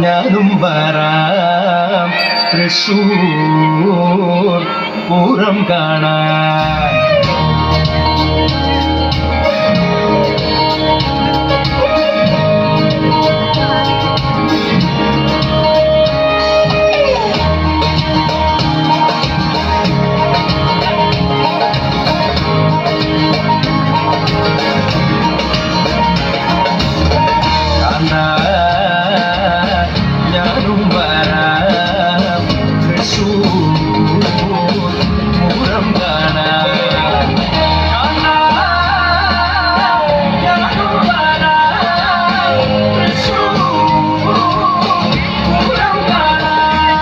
ഞാനും വരാം തൃശ്ശൂർ പൂരം കാണാൻ. ഞാനും വരാം തൃശ്ശൂർ പൂരം കാണാൻ. ഞാനും വരാം തൃശ്ശൂർ പൂരം കാണാൻ.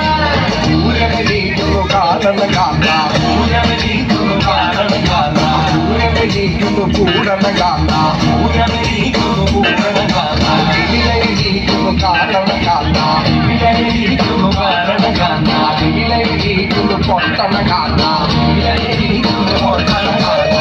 പൂരമരിക്കുന്നു കാണണം കാണാം, പൂരമരിക്കുന്നു കാണണം കാണാം, പൂരമരിക്കുന്നു കൂടണം കാണാം, പൂരമരിക്കുന്നു കൂടണം കാണാം. കാരണം കാണാം, ഇലയിരിക്കുന്നു കാരണം കാണാം, ഇലയിരിക്കുന്നു പൊട്ടണ കാണാം, ഇലയിരിക്കുന്നു പൊട്ടണ കാണാം.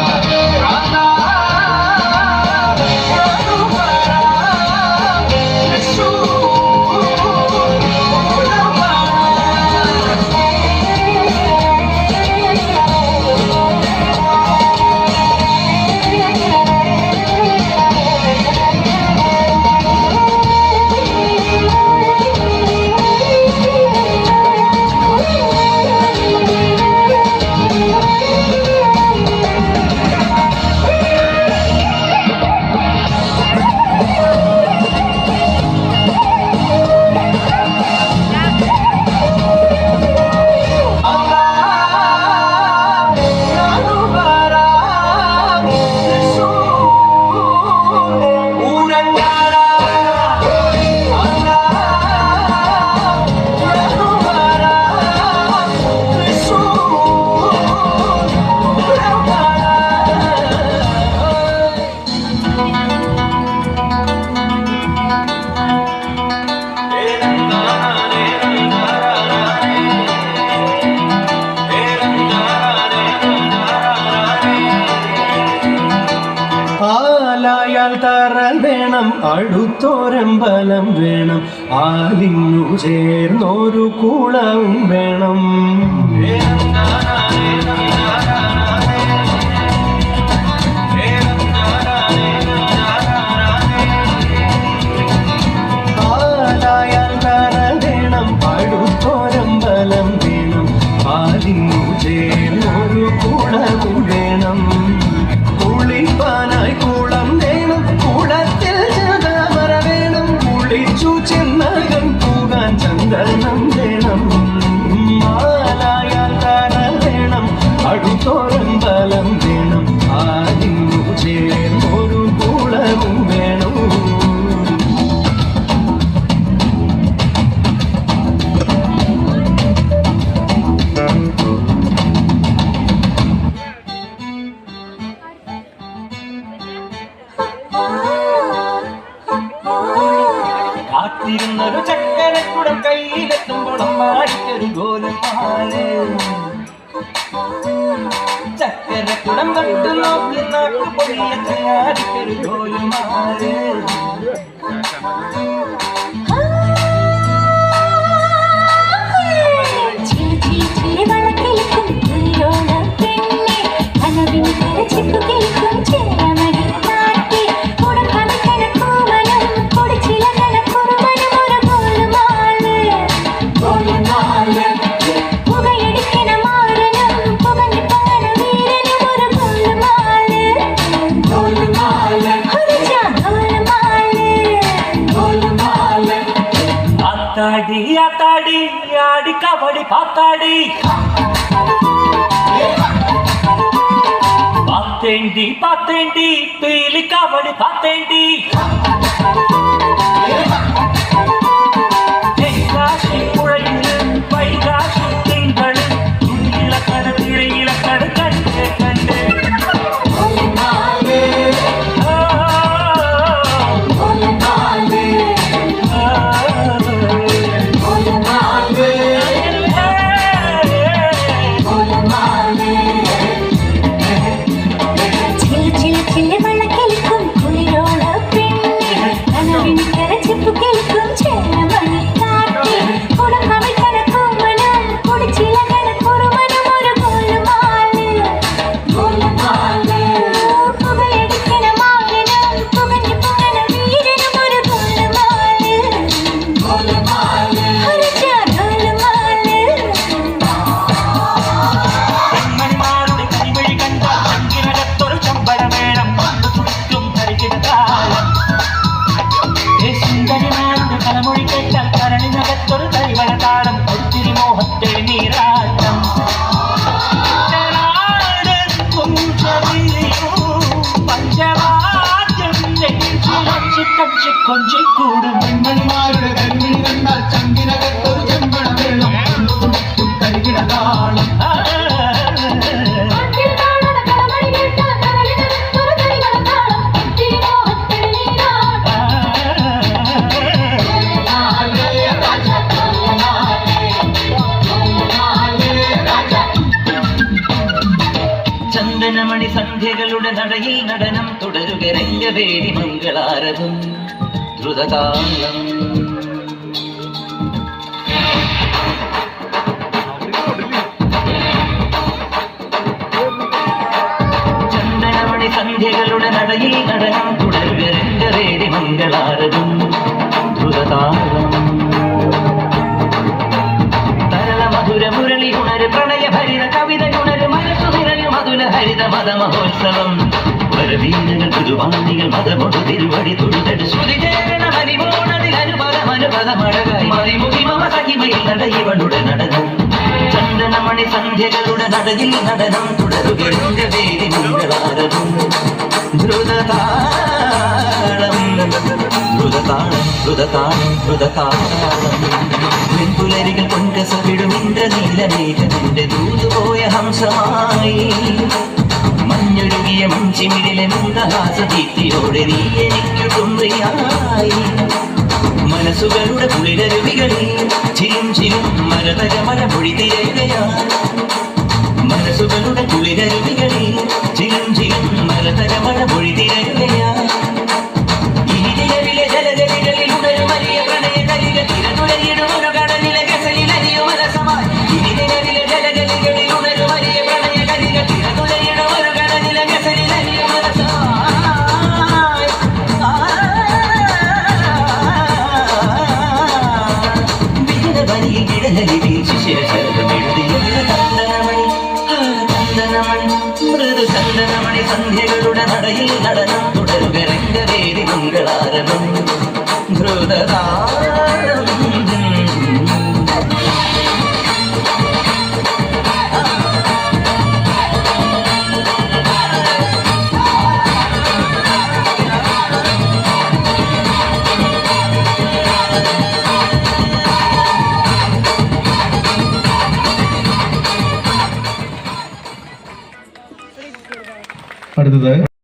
ആലായാൽ തറ വേണം, അടുത്തോരമ്പലം വേണം, ആലിന്നു ചേർന്നൊരു കുളവും വേണം. ആലായാൽ തറ വേണം, അടുത്തോരമ്പലം വേണം, ആലിന്നു ചേർന്നൊരു കുളവും വേണം. കുളിപ്പാനായി കുളം വേണം, കുളത്തിൽ ചന്ദമര വേണം, കുളിച്ചു ചെന്നകം പോകാൻ ചന്ദനം വേണം. മാലായാൽ തറ വേണം, അടുത്തോരമ്പലം വേണം, ആലിന്നു ചേർന്നൊരു കുളവും വേണം. കാത്തിരുന്നൊരു ചക്കരക്കുടം കയ്യിലെത്തുമ്പോൾ അമ്മാടിക്കൊരു ഗോലുമാല്. ചക്കരക്കുടം തൊട്ട് നോക്കി നാക്കു പൊടിയ ചങ്ങാടിക്കൊരു ഗോലുമാല്. ആത്താടി ആത്താടി ആടി കബഡി പാത്താടി, പാത്തേണ്ടി പാത്തേണ്ടി പീലി കബഡി പാത്തേണ്ടി. പുഴയിൽ വൈകാശി തിങ്കൾ ഇളക്കട തിരയിലക്കട കണ്ട് കണ്ട്. ചില ചില വെള്ളക്കിളിക്കും കുളിരോള പെണ്ണെ താളം സുന്ദരനാരുടെ തലമൊഴി കേട്ടാൽ കരളിനകത്തൊരു കൈവള താളം ഒത്തിരി മോഹത്തെ നീരാട്ടം പഞ്ചവാദ്യം കൊഞ്ചിക്കൂടും പെൺമണിമാരുടെ കൺമിണി കണ്ടാൽ ചങ്കിനകത്തൊരു ചെമ്പണ വെള്ളം കരികിട താളം ചന്ദനമണി സന്ധ്യകളുടെ നടയിൽ നടനം തുടരുക രംഗവേദി മംഗളാരതും ദ്രുതതാളം ചന്ദനമണി സന്ധ്യകളുടെ നടയിൽ നടനം തുടരുക രംഗവേദി മംഗളാരതും ദ്രുതതാളം തരള മധുര മുരളി ഉണര് പ്രണയഭരിത കവിത ഉണര് മനസ്സു നിറഞ്ഞു മധുര ഹരിത മതമഹോത്സവം വരവീനകൾ പുതുവാണികൾ മതമൊടു തിരുവടി തൊഴുതട് ശ്രുതി ചേരണ മരിമോണതിൽ അനുപദമഴകായി മറിമുഖി മമ സഹിമയിൽ നടയിവളുടെ നടനം ചന്ദനമണി സന്ധ്യകളുടെ നടയിൽ നടനം തുടരുക രംഗവേദി മംഗളാരതും ദ്രുതതാളം ദ്രുതതാളം ദ്രുതതാളം ദ്രുതതാളം വെൺപുലരികൾ പൊൻകസവിടും ഇന്ദ്രനീലമേഘത്തിന്റെ ദൂതുപോയ ഹംസമായി മഞ്ഞൊരുകിയ മഞ്ചിമിഴിലെ മന്ദഹാസദീപ്തിയോടെ നീ എനിക്കു തുമ്പിയായി മനസ്സുകളുടെ കുളിരരുവികളിൽ ചിരും ചിരും മരതരമര മൊഴി തിരയുകയായി മനസ്സുകളുടെ കുളിരരുവികളിൽ ചിരും ചിരും മരതരമര മൊഴി തിരയുകയായി ഇനി നിലവിലെ ജലഗതികളിൽ ഉണരുമറിയ പ്രണയ കരിക തിരതുരയിടുമൊരു കടലിലെ ഗസലിലരിയോ മനസമായി ഇനി നിലവിലെ ജലഗതികളിൽ ഉണരുമറിയ പ്രണയ കരിക തിരതുരയിടുമൊരു കടലിലെ ഗസലിലരിയോ മനസമായി വിജന വരിയിൽ വിടലി വീഴ്ച ശിരശരമെഴുതിയ ചന്ദനമണി ചന്ദനമണി മൃദു ചന്ദനമണി സന്ധ്യകളുടെ നടയിൽ നടനം തുടരുക രംഗവേദി മംഗളാരവം ദ്രുതതാളം അടുത്തത്